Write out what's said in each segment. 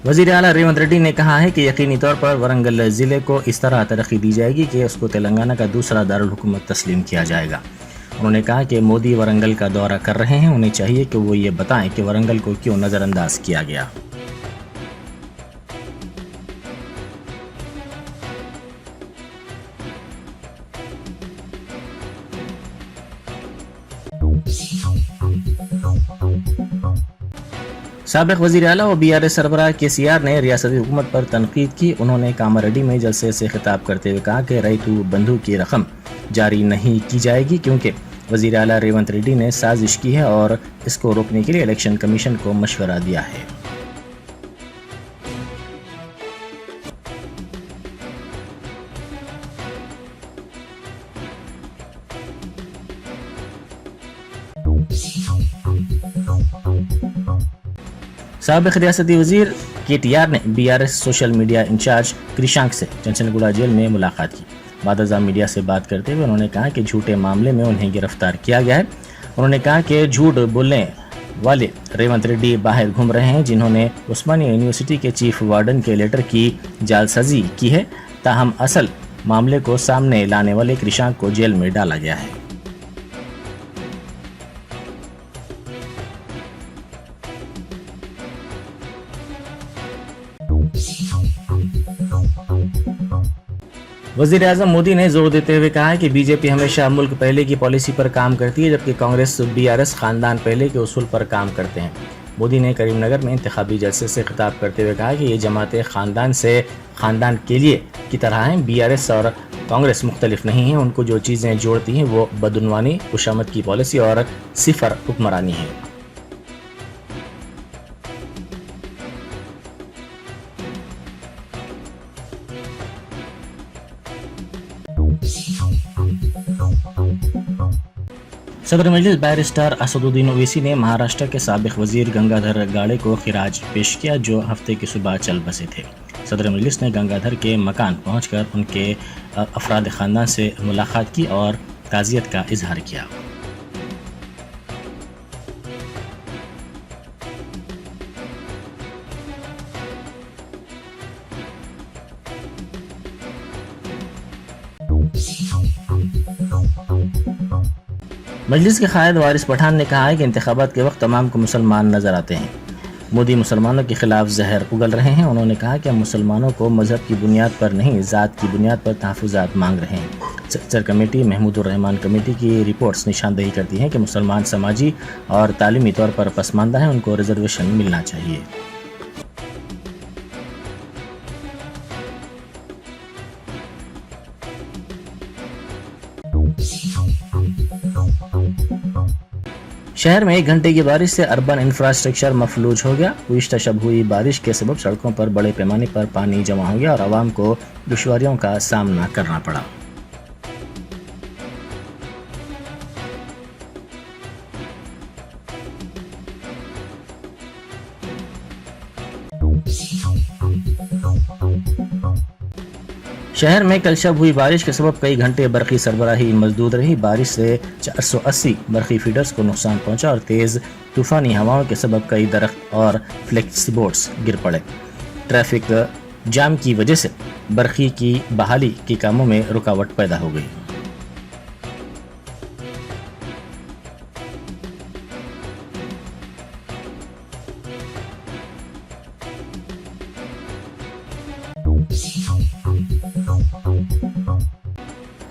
वज़ीर आला रेवंत रेड्डी ने कहा है कि यकीनी तौर पर वरंगल जिले को इस तरह तरक्की दी जाएगी कि उसको तेलंगाना का दूसरा दारुल हुकूमत तस्लीम किया जाएगा। उन्होंने कहा कि मोदी वरंगल का दौरा कर रहे हैं, उन्हें चाहिए कि वो ये बताएं कि वरंगल को क्यों नज़रअंदाज किया गया। साबिक वज़ीर आला और BRS सरबराह KCR ने रियासती हुकूमत पर तनकीद की। उन्होंने कामारेड्डी में जलसे से खिताब करते हुए कहा कि रैतु बंधु की रकम जारी नहीं की जाएगी क्योंकि वज़ीर आला रेवंत रेड्डी ने साजिश की है और इसको रोकने के लिए इलेक्शन कमीशन को मशवरा दिया है। साबिक रियासती वज़ीर KTR ने BRS सोशल मीडिया इंचार्ज कृषांक से चंचनगुड़ा जेल में मुलाकात की। बाद मीडिया से बात करते हुए उन्होंने कहा कि झूठे मामले में उन्हें गिरफ्तार किया गया है। उन्होंने कहा कि झूठ बोलने वाले रेवंत रेड्डी बाहर घूम रहे हैं, जिन्होंने उस्मानिया यूनिवर्सिटी के चीफ वार्डन के लेटर की जालसाजी की है। ताहम असल मामले को सामने लाने वाले कृषांक को जेल में डाला गया है। वज़ीर आज़म मोदी ने जोर देते हुए कहा है कि बीजेपी हमेशा मुल्क पहले की पॉलिसी पर काम करती है, जबकि कांग्रेस BRS खानदान पहले के उसूल पर काम करते हैं। मोदी ने करीमनगर में इंतखाबी जलसे से खिताब करते हुए कहा कि ये जमातें खानदान से खानदान के लिए की तरह हैं। BRS और कांग्रेस मुख्तलिफ नहीं हैं। उनको जो चीज़ें जोड़ती हैं वो बदउनवानी, खुशामद की पॉलिसी और सिफर हुक्मरानी है। सदर मजलिस बैरिस्टर असदुद्दीन ओवैसी ने महाराष्ट्र के साबिक वजीर गंगाधर गाड़े को खिराज पेश किया, जो हफ्ते की सुबह चल बसे थे। सदर मजलिस ने गंगाधर के मकान पहुंचकर उनके अफराद ख़ानदान से मुलाकात की और ताज़ियत का इजहार किया। मजलिस के कायद वारिस पठान ने कहा है कि इंतखाबात के वक्त तमाम को मुसलमान नजर आते हैं। मोदी मुसलमानों के खिलाफ जहर उगल रहे हैं। उन्होंने कहा कि हम मुसलमानों को मजहब की बुनियाद पर नहीं, ज़ात की बुनियाद पर तहफ़्फ़ुज़ात मांग रहे हैं। Sector committee Mahmoodur Rahman committee की रिपोर्ट्स निशानदेही करती हैं कि मुसलमान समाजी और तालीमी तौर पर पसमानदा हैं, उनको रिजर्वेशन मिलना चाहिए। शहर में 1 घंटे की बारिश से अर्बन इंफ्रास्ट्रक्चर मफलूज हो गया। गुज़िश्ता शब हुई बारिश के सबब सड़कों पर बड़े पैमाने पर पानी जमा हो गया और आवाम को दुश्वारियों का सामना करना पड़ा। शहर में कल शब हुई बारिश के सबब कई घंटे बरक़ी सरबराही मजदूद रही। बारिश से 480 बरक़ी फीडर्स को नुकसान पहुंचा और तेज़ तूफ़ानी हवाओं के सबब कई दरख्त और फ्लेक्स बोर्ड्स गिर पड़े। ट्रैफिक जाम की वजह से बरक़ी की बहाली के कामों में रुकावट पैदा हो गई।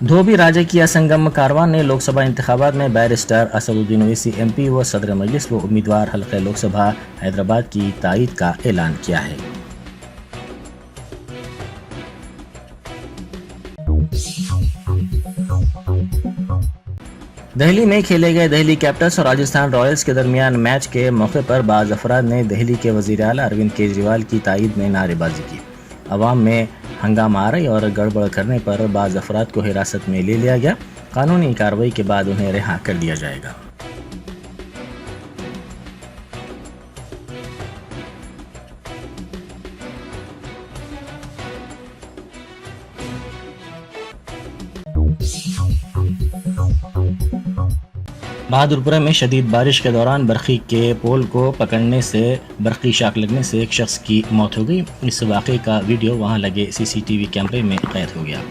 धोबी राजकीय संगम कारवान ने लोकसभा इंतखाबात में बैरिस्टर असदुद्दीन ओवैसी MP व सदर मजलिस व उम्मीदवार हल्के लोकसभा हैदराबाद की तायीद का ऐलान किया है। दिल्ली में खेले गए दिल्ली कैपिटल्स और राजस्थान रॉयल्स के दरमियान मैच के मौके पर बाज़ अफराद ने दिल्ली के वज़ीर आला अरविंद केजरीवाल की तायीद में नारेबाजी की। अवाम में हंगामा आ रही और गड़बड़ करने पर बाज़ अफराद को हिरासत में ले लिया गया। कानूनी कार्रवाई के बाद उन्हें रिहा कर दिया जाएगा। बहादुरपुरा में शदीद बारिश के दौरान बरखी के पोल को पकड़ने से बरकी शाख लगने से एक शख्स की मौत हो गई। इस वाक़े का वीडियो वहां लगे CCTV कैमरे में कैद हो गया।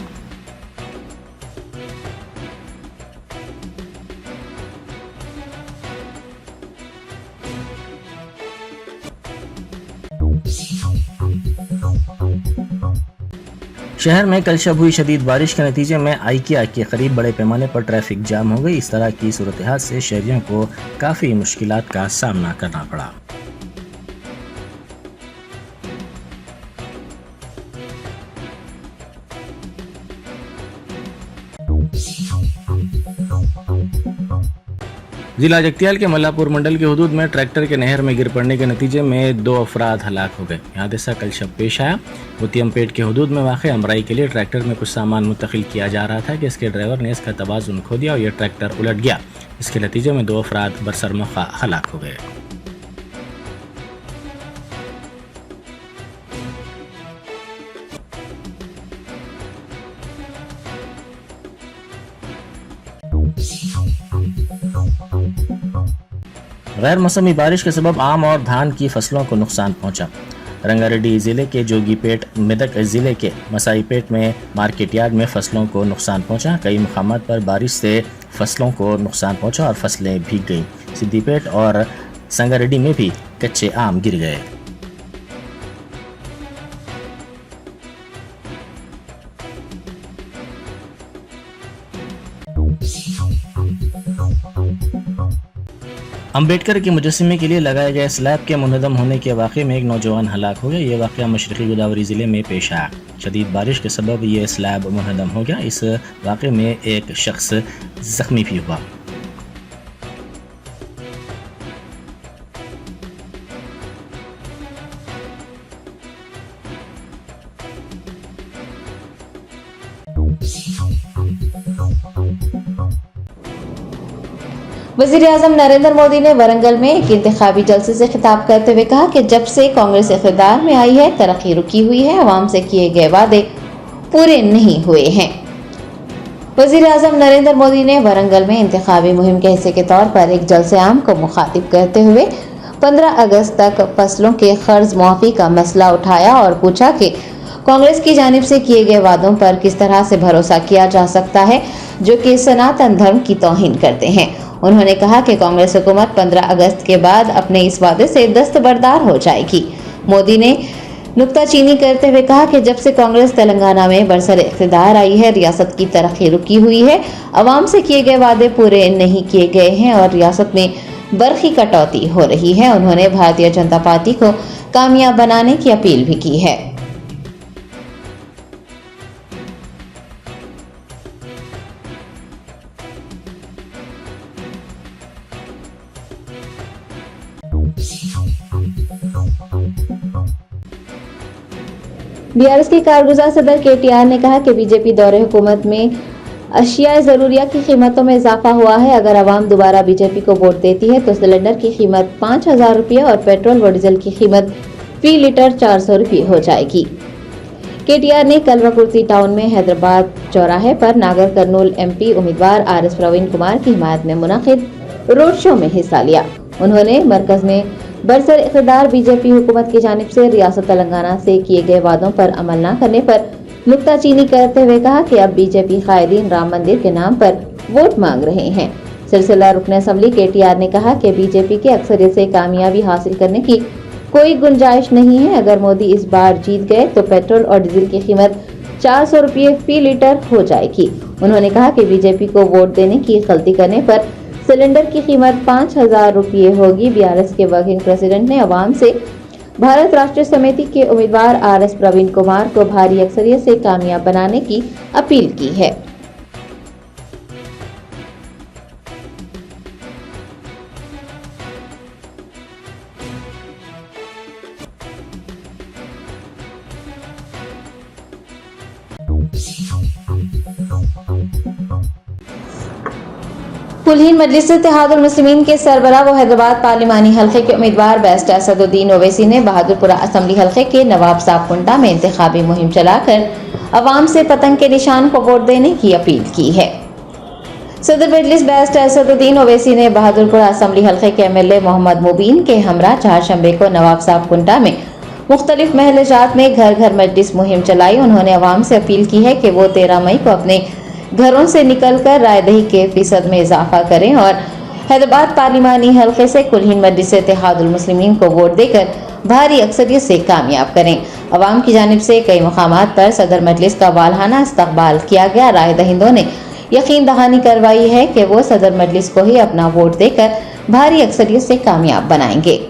शहर में कल शब हुई शदीद बारिश के नतीजे में IKEA के करीब बड़े पैमाने पर ट्रैफिक जाम हो गई। इस तरह की सूरत-ए-हाल से शहरियों को काफ़ी मुश्किलात का सामना करना पड़ा। जिला जगतियाल के मल्लापुर मंडल के हुदूद में ट्रैक्टर के नहर में गिर पड़ने के नतीजे में 2 अफराद हलाक हो गए। यह हादसा कल शब पेश आया। मुतियमपेट के हुदूद में वाक़ अमराई के लिए ट्रैक्टर में कुछ सामान मुंतकिल किया जा रहा था कि इसके ड्राइवर ने इसका तवाज़ुन खो दिया और यह ट्रैक्टर उलट गया। इसके नतीजे में 2 अफराद बरसर मौका हलाक हो गए। गैर मौसमी बारिश के सबब आम और धान की फसलों को नुकसान पहुंचा। रंगारेड्डी जिले के जोगीपेट, मेदक जिले के मसाईपेट में मार्केट यार्ड में फसलों को नुकसान पहुंचा। कई मुकामात पर बारिश से फसलों को नुकसान पहुंचा और फसलें भीग गईं। सिद्दीपेट और संगारेड्डी में भी कच्चे आम गिर गए। अम्बेडकर के मुजस्समे के लिए लगाए गए स्लैब के मुनहदम होने के वाक़े में एक नौजवान हलाक हो गया। ये वाक़या मशरक़ी गोदावरी ज़िले में पेश आया। शदीद बारिश के सबब ये स्लैब मुनहदम हो गया। इस वाक़े में एक शख्स ज़ख्मी भी हुआ। वज़ीर-ए-आज़म नरेंद्र मोदी ने वरंगल में एक इंतखाबी जलसे से खिताब करते हुए कहा कि जब से कांग्रेस इक़्तिदार में आई है तरक्की रुकी हुई है, अवाम से किए गए वादे पूरे नहीं हुए हैं। वज़ीर-ए-आज़म नरेंद्र मोदी ने वरंगल में इंतखाबी मुहिम के हिस्से के तौर पर एक जलसे आम को मुखातिब करते हुए 15 अगस्त तक फसलों के कर्ज मुआफ़ी का मसला उठाया और पूछा कि कांग्रेस की जानिब से किए गए वादों पर किस तरह से भरोसा किया जा सकता है जो कि सनातन धर्म की तौहीन करते हैं। उन्होंने कहा कि कांग्रेस हुकूमत 15 अगस्त के बाद अपने इस वादे से दस्तबरदार हो जाएगी। मोदी ने नुक्ताचीनी करते हुए कहा कि जब से कांग्रेस तेलंगाना में बरसर इक़्तिदार आई है, रियासत की तरक्की रुकी हुई है, अवाम से किए गए वादे पूरे नहीं किए गए हैं और रियासत में बरखी कटौती हो रही है। उन्होंने भारतीय जनता पार्टी को कामयाब बनाने की अपील भी की है। BRS के कारगुजार सदर KTR ने कहा कि बीजेपी दौरे हुकूमत में अशिया ज़रूरिया की कीमतों में इजाफा हुआ है। अगर आवाम दोबारा बीजेपी को वोट देती है तो सिलेंडर की कीमत 5,000 रुपये और पेट्रोल व डीजल की कीमत फी लीटर 400 रुपये हो जाएगी। KTR ने कलवकुर्ती टाउन में हैदराबाद चौराहे पर नागर कर्नूल MP उम्मीदवार RS प्रवीण कुमार की हिमायत में मुनाकिद रोड शो में हिस्सा लिया। उन्होंने मरकज में बरसर इक़्तिदार बीजेपी हुकूमत की जानिब से रियासत तेलंगाना से किए गए वादों पर अमल न करने पर नुक्ताचीनी करते हुए कहा कि अब बीजेपी कायदीन राम मंदिर के नाम पर वोट मांग रहे हैं। सिलसिला रुकन असम्बली KTR ने कहा कि बीजेपी के अक्सरियत से कामयाबी हासिल करने की कोई गुंजाइश नहीं है। अगर मोदी इस बार जीत गए तो पेट्रोल और डीजल की कीमत 400 रुपये फी लीटर हो जाएगी। उन्होंने कहा कि बीजेपी को वोट देने की गलती करने पर सिलेंडर की कीमत 5,000 रुपये होगी। BRS के वर्किंग प्रेसिडेंट ने अवाम से भारत राष्ट्रीय समिति के उम्मीदवार RS प्रवीण कुमार को भारी अक्सरियत से कामयाब बनाने की अपील की है। कुलहीन मजलिस इत्तेहादुल मुस्लिमीन के सरबराह व हैदराबाद पार्लिमानी हल्के के उम्मीदवार बैरिस्टर असदुद्दीन ओवैसी ने बहादुरपुरा असम्बली हल्के के नवाब साहब कुंडा में इंतखाबी मुहिम चलाकर अवाम से पतंग के निशान को वोट देने की अपील की है। सदर मजलिस बैरिस्टर असदुद्दीन ओवैसी ने बहादुरपुर असम्बली हल्के के एमएलए मोहम्मद मुबीन के हमरा चारशंबे को नवाब साहब कुंटा में मुख्तलिफ महलजात में घर घर मजलिस मुहिम चलाई। उन्होंने अवाम से अपील की है कि वो 13 मई को अपने घरों से निकलकर रायदही के फीसद में इजाफा करें और हैदराबाद पार्लिमानी हल्के से कुल हिंद मजलिस इत्तेहादुल मुस्लिमीन को वोट देकर भारी अक्सरियत से कामयाब करें। अवाम की जानिब से कई मकामात पर सदर मजलिस का वालहाना इस्तकबाल किया गया। राय दहिंदों ने यकीन दहानी करवाई है कि वो सदर मजलिस को ही अपना वोट देकर भारी अक्सरियत से कामयाब बनाएंगे।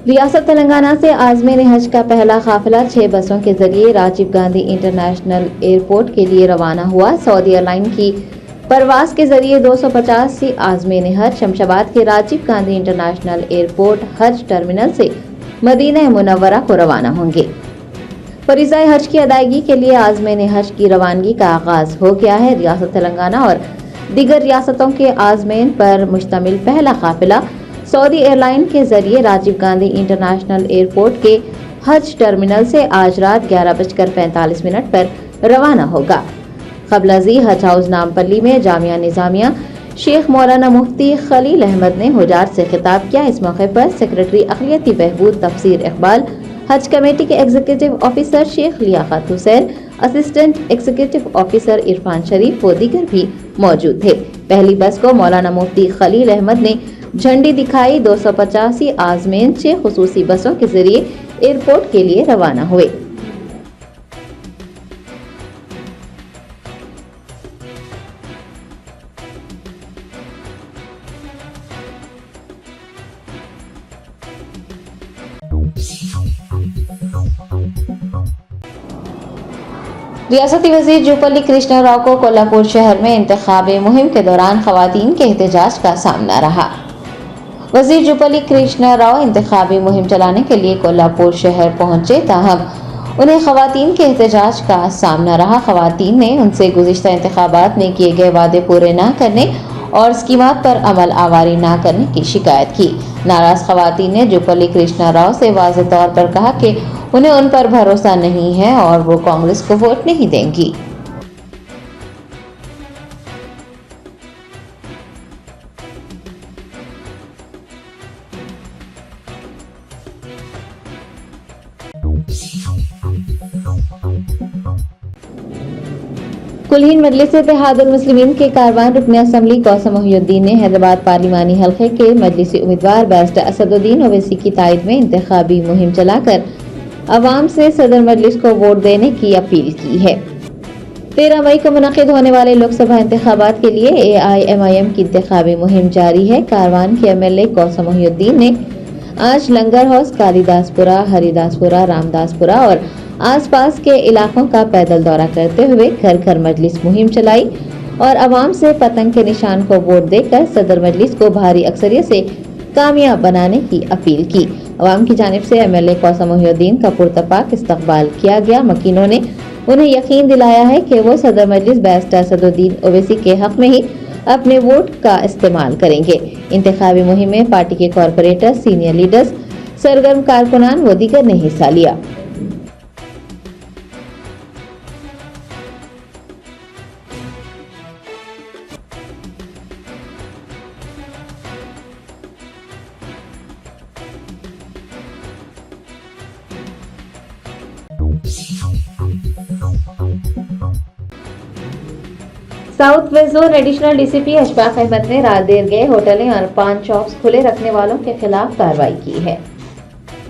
रियासत तेलंगाना से आज़मीन हज का पहला काफिला 6 बसों के जरिए राजीव गांधी इंटरनेशनल एयरपोर्ट के लिए रवाना हुआ। सऊदी एयरलाइन की परवाज के जरिए 285 आज़मीन हज शमशाबाद के राजीव गांधी इंटरनेशनल एयरपोर्ट हज टर्मिनल से मदीना मुनव्वरा को रवाना होंगे। फरीज़ाए हज की अदायगी के लिए आज़मीन हज की रवानगी का आगाज हो गया है। रियासत तेलंगाना और दीगर रियासतों के आज़मीन पर मुश्तमिल पहला काफिला सऊदी एयरलाइन के जरिए राजीव गांधी इंटरनेशनल एयरपोर्ट के हज टर्मिनल से आज रात 11:45 पर रवाना होगा। क़ब्ल-अज़ी हज हाउस नामपल्ली में जामिया निज़ामिया शेख मौलाना मुफ्ती खलील अहमद ने हुजात से खिताब किया। इस मौके पर सेक्रेटरी अक़लियती बहबूद तफसीर इकबाल, हज कमेटी के executive officer Sheikh Liyaqat Hussain, assistant executive officer Irfan Sharif व दीगर भी मौजूद थे। पहली बस को मौलाना मुफ्ती खलील अहमद ने झंडी दिखाई। 285 आज़मीन 6 खुसूसी बसों के जरिए एयरपोर्ट के लिए रवाना हुए। रियासती वजीर जुपल्ली कृष्णा राव को कोल्हापुर शहर में इंतखाबी मुहिम के दौरान खवातीन के एहतजाज का सामना रहा। वजीर जुपल्ली कृष्णा राव इंतखाबी मुहिम चलाने के लिए कोल्हापुर शहर पहुंचे, ताहम उन्हें खवातीन के एहतजाज का सामना रहा। खवातीन ने उनसे गुज़िश्ता इंतखाबात में किए गए वादे पूरे न करने और स्कीमात पर अमल आवारी न करने की शिकायत की। नाराज खवातीन ने जुपल्ली कृष्णा राव से वाज़ेह तौर पर कहा कि उन्हें उन पर भरोसा नहीं है और वो कांग्रेस को वोट नहीं देंगी। कुल हिंद मजलिस इत्तेहादुल मुस्लिमीन के कारवान रुकन असम्बली कौसम मोहिउद्दीन ने हैदराबाद पार्लिमानी हल्के के मजलिसी उम्मीदवार बैरिस्टर असदुद्दीन ओवैसी की तायद में इंतखाबी मुहिम चलाकर अवाम से सदर मजलिस को वोट देने की अपील की है। 13 मई को मुनक़िद होने वाले लोकसभा इंतखाबात के लिए AIMIM की इंतखाबी मुहिम जारी है। कारवान के MLA कौसम मोहिउद्दीन ने आज लंगर हाउस, कालीदासपुरा, हरिदासपुरा, रामदासपुरा और आसपास के इलाकों का पैदल दौरा करते हुए घर घर मजलिस मुहिम चलाई और अवाम से पतंग के निशान को वोट देकर सदर मजलिस को भारी अक्सरियत से कामयाब बनाने की अपील की। अवाम की जानिब से MLA कौसम मोहिउद्दीन का पुरतपाक इस्तकबाल किया गया। मकीनों ने उन्हें यकीन दिलाया है कि वो सदर मजलिस बैरिस्टर असदुद्दीन ओवैसी के हक में ही अपने वोट का इस्तेमाल करेंगे। इंतखाबी मुहिम में पार्टी के कॉरपोरेटर, सीनियर लीडर्स, सरगर्म कारकुनान व दीगर ने हिस्सा लिया। South west zone additional DCP Ashfaq Ahmed ने रात देर गए होटलें और पान शॉप्स खुले रखने वालों के खिलाफ कार्रवाई की है।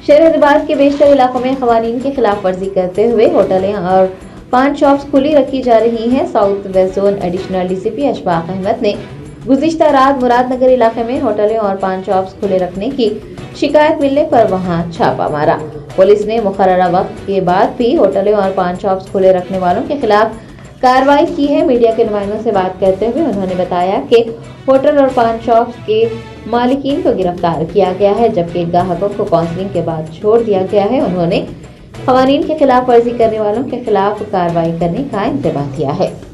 शहर हैदराबाद के बेशतर इलाकों में क़वानीन की खिलाफ वर्जी करते हुए होटलें और पान शॉप्स खुली रखी जा रही हैं। South west zone additional DCP Ashfaq Ahmed ने गुज़िश्ता रात मुरादनगर इलाके में होटलें और पान शॉप्स खुले रखने की शिकायत मिलने पर वहां छापा मारा। पुलिस ने मुकर्ररा वक्त के बाद भी होटलें और पान शॉप्स खुले रखने वालों के खिलाफ कार्रवाई की है। मीडिया के नुमाइंदों से बात करते हुए उन्होंने बताया कि होटल और पान शॉप के मालिकीन को गिरफ्तार किया गया है, जबकि ग्राहकों को काउंसलिंग के बाद छोड़ दिया गया है। उन्होंने क़वानीन के खिलाफ वर्जी करने वालों के खिलाफ कार्रवाई करने का इंतबाह किया है।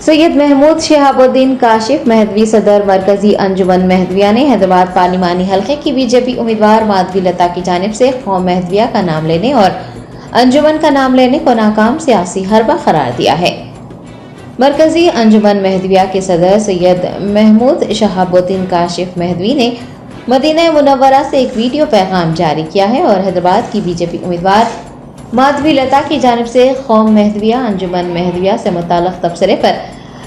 सैयद महमूद शहाबुद्दीन काशिफ महदवी सदर मरकजी अंजुमन महदविया ने हैदराबाद पार्लिमानी हल्के की बीजेपी उम्मीदवार माधवी लता की जानिब से कौम महदविया का नाम लेने और अंजुमन का नाम लेने को नाकाम सियासी हरबा करार दिया है। मरकजी अंजुमन महदविया के सदर सैयद महमूद शहाबुद्दीन काशिफ महदवी ने मदीना मुनव्वरा से एक वीडियो पैगाम जारी किया है और हैदराबाद की बीजेपी उम्मीदवार माधवी लता की जानिब से कौम महदविया अंजुमन महदविया से मुताल्लिक़ तबसरे पर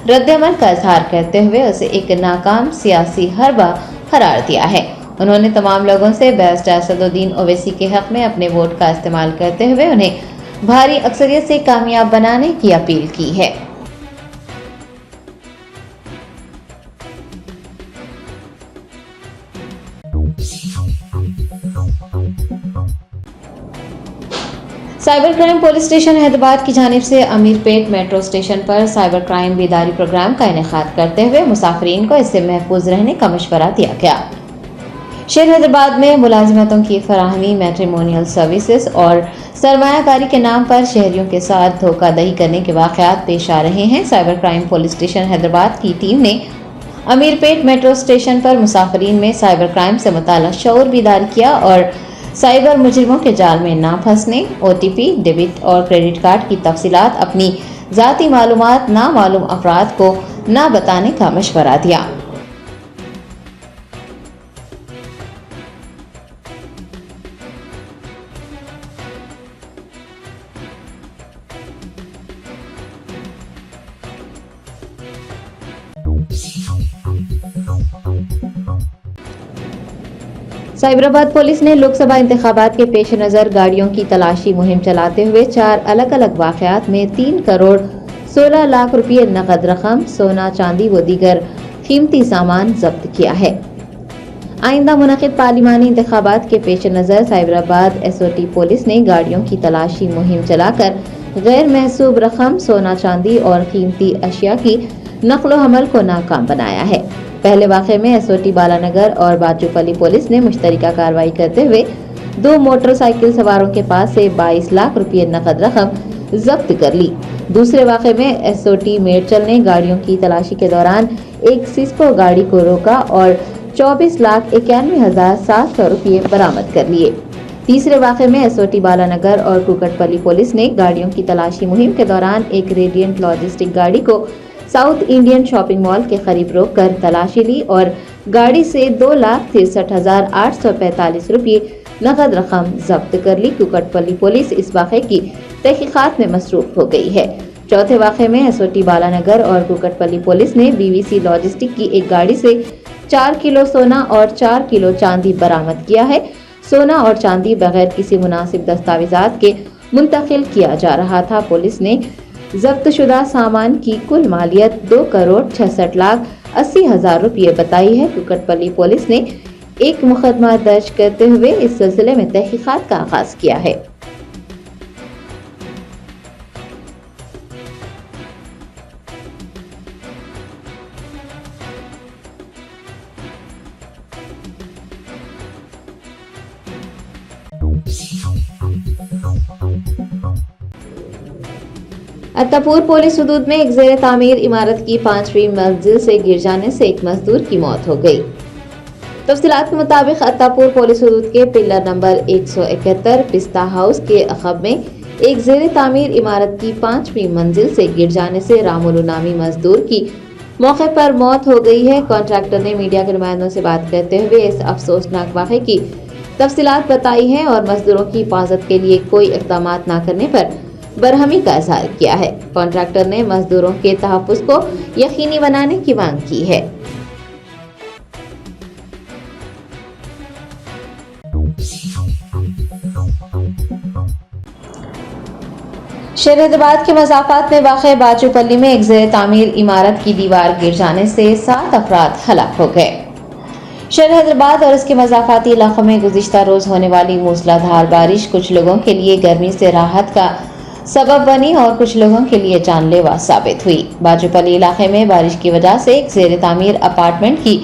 रद्द-ए-अमल का इजहार करते हुए उसे एक नाकाम सियासी हरबा करार दिया है। उन्होंने तमाम लोगों से बैरिस्टर असदुद्दीन ओवैसी के हक में अपने वोट का इस्तेमाल करते हुए उन्हें भारी अक्सरियत से कामयाब बनाने की अपील की है। Cyber crime police station Hyderabad की जानिब से अमीरपेट मेट्रो स्टेशन पर साइबर क्राइम बेदारी प्रोग्राम का इनेकाद करते हुए मुसाफिरीन को इससे महफूज रहने का मशवरा दिया गया। शहर हैदराबाद में मुलाजिमतों की फराहमी, मैट्रिमोनियल सर्विसेज और सरमायाकारी के नाम पर शहरियों के साथ धोखाधड़ी करने के वाक़यात पेश आ रहे हैं। Cyber crime police station Hyderabad की टीम ने अमीरपेट मेट्रो स्टेशन पर मुसाफिरीन में साइबर क्राइम से मुताल्लिक़ शऊर बेदार किया और साइबर मुजरिमों के जाल में ना फंसने, OTP, डेबिट और क्रेडिट कार्ड की तफसीलात, अपनी ज़ाती मालूमात नामालूम अफराद को ना बताने का मशवरा दिया। साइबराबाद पुलिस ने लोकसभा इंतखाबात के पेश नज़र गाड़ियों की तलाशी मुहिम चलाते हुए 4 अलग अलग वाक़यात में 3 करोड़ 16 लाख रुपये नकद रकम, सोना, चांदी व दीगर कीमती सामान जब्त किया है। आइंदा मुनक़िद पार्लिमानी इंतखाबात के पेश नज़र साइबराबाद SOT पुलिस ने गाड़ियों की तलाशी मुहिम चलाकर गैर महसूब रकम, सोना, चांदी और कीमती अशिया की नकलो हमल को नाकाम बनाया है। पहले वाक़े में SOT बालानगर और बाचूपल्ली पुलिस ने मुश्तरका कार्रवाई करते हुए 2 मोटरसाइकिल सवारों के पास से 22 लाख रुपये नकद रकम जब्त कर ली। दूसरे वाक़े में SOT मेडचल ने गाड़ियों की तलाशी के दौरान एक सिस्को गाड़ी को रोका और 24,91,700 रुपये बरामद कर लिए। तीसरे वाक़े में SOT बालानगर और कुकटपल्ली पुलिस ने गाड़ियों की तलाशी मुहिम के दौरान एक रेडियंट लॉजिस्टिक गाड़ी को साउथ इंडियन शॉपिंग मॉल के करीब रोककर तलाशी ली और गाड़ी से 2,63,845 रुपये नकद रकम जब्त कर ली। कुकटपल्ली पुलिस इस वाक़े की तहकीकात में मसरूफ हो गई है। चौथे वाक़े में SOT बालानगर और कुकटपल्ली पुलिस ने BVC लॉजिस्टिक की एक गाड़ी से 4 किलो सोना और 4 किलो चांदी बरामद किया है। सोना और चांदी बगैर किसी मुनासिब दस्तावेजात के मुंतकिल किया जा रहा था। पुलिस ने जब्तशुदा सामान की कुल मालियत 2,66,80,000 रुपये बताई है। कुकटपल्ली पुलिस ने एक मुकदमा दर्ज करते हुए इस सिलसिले में तहकीकात का आगाज किया है। अत्तापुर पुलिस हदूद में एक ज़ेर तामीर इमारत की 5वीं मंजिल से गिर जाने से एक मजदूर की मौत हो गई। तफसीलात के मुताबिक अत्तापुर पुलिस हदूद के पिलर नंबर 171 पिस्ता हाउस के अखब में एक ज़ेर तामीर इमारत की 5वीं मंजिल से गिर जाने से रामुल नामी मजदूर की मौके पर मौत हो गई है। कॉन्ट्रैक्टर ने मीडिया के नुमाइंदों से बात करते हुए इस अफसोसनाक वाक़े की तफसीलात बताई हैं और मजदूरों की हिफाजत के लिए कोई इक़दाम न करने पर बरहमी का इज़हार किया है। कॉन्ट्रैक्टर ने मजदूरों के तहफ़्फ़ुज़ को यकीनी बनाने की मांग की है। शहर हैदराबाद के मज़ाफ़ात में वाक़ बाजूपल्ली में एक ज़ेर तामीर इमारत की दीवार गिर जाने से 7 अफराद हलाक हो गए। शहर हैदराबाद और इसके मज़ाफ़ाती इलाकों में गुज़िश्ता रोज़ होने वाली मूसलाधार बारिश कुछ लोगों के लिए गर्मी से राहत का सबब बनी और कुछ लोगों के लिए जानलेवा साबित हुई। बाजूपल्ली इलाके में बारिश की वजह से एक ज़ेर तामीर अपार्टमेंट की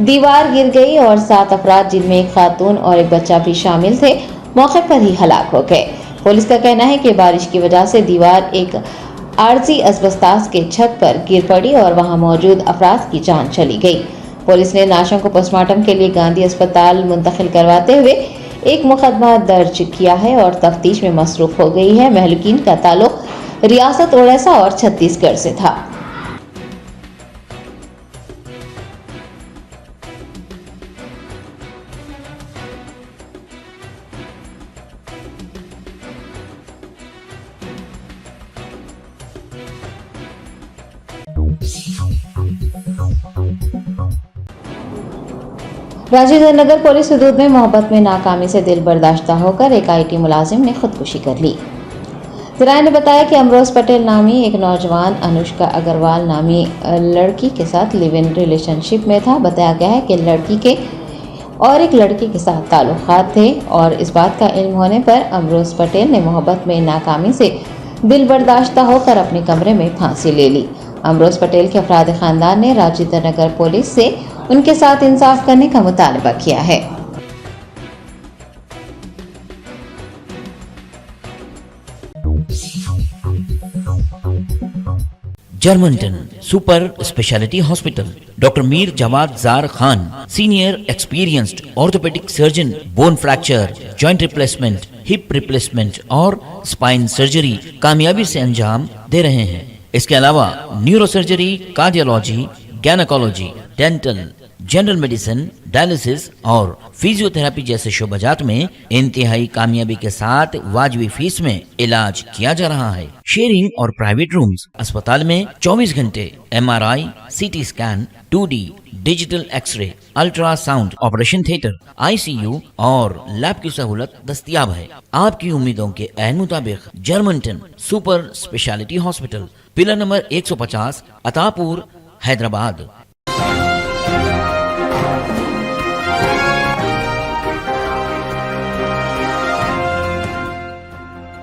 दीवार गिर गई और 7 अफराद जिनमें एक खातून और एक बच्चा भी शामिल थे मौके पर ही हलाक हो गए। पुलिस का कहना है कि बारिश की वजह से दीवार एक आरजी असबस्तास के छत पर गिर पड़ी और वहां मौजूद अफराद की जान चली गई। पुलिस ने लाशों को पोस्टमार्टम के लिए गांधी अस्पताल मुंतकिल करवाते हुए एक मुकदमा दर्ज किया है और तफ्तीश में मसरूफ हो गई है। महलुकीन का ताल्लुक रियासत ओडिशा और छत्तीसगढ़ से था। राजेंद्र नगर पुलिस हदूद में मोहब्बत में नाकामी से दिल बर्दाश्ता होकर एक IT मुलाजिम ने खुदकुशी कर ली। जराये ने बताया कि अमरोज पटेल नामी एक नौजवान अनुष्का अग्रवाल नामी लड़की के साथ लिव इन रिलेशनशिप में था। बताया गया है कि लड़की के और एक लड़के के साथ ताल्लुकात थे और इस बात का इल्म होने पर अमरोज पटेल ने मोहब्बत में नाकामी से दिल बर्दाश्ता होकर अपने कमरे में फांसी ले ली। अमरोज पटेल के अफराद खानदान ने राजेंद्र नगर पुलिस से उनके साथ इंसाफ करने का मुतालबा किया है। Germanten super speciality hospital, doctor Mir Jawad Jar Khan, senior experienced orthopaedic surgeon, bone fracture, joint replacement, hip replacement और स्पाइन सर्जरी कामयाबी से अंजाम दे रहे हैं। इसके अलावा neuro surgery, cardiology, gynaecology, dental, general medicine, dialysis और फिजियोथेरेपी जैसे शोबाजात में इंतहाई कामयाबी के साथ वाजिबी फीस में इलाज किया जा रहा है। शेयरिंग और प्राइवेट रूम्स, अस्पताल में 24 घंटे MRI, CT scan, 2D digital x-ray, ultrasound, operation theatre, ICU और लैब की सहूलत दस्तयाब है। आपकी उम्मीदों के ऐन मुताबिक Germanten super speciality hospital, pillar number 150, Attapur, Hyderabad.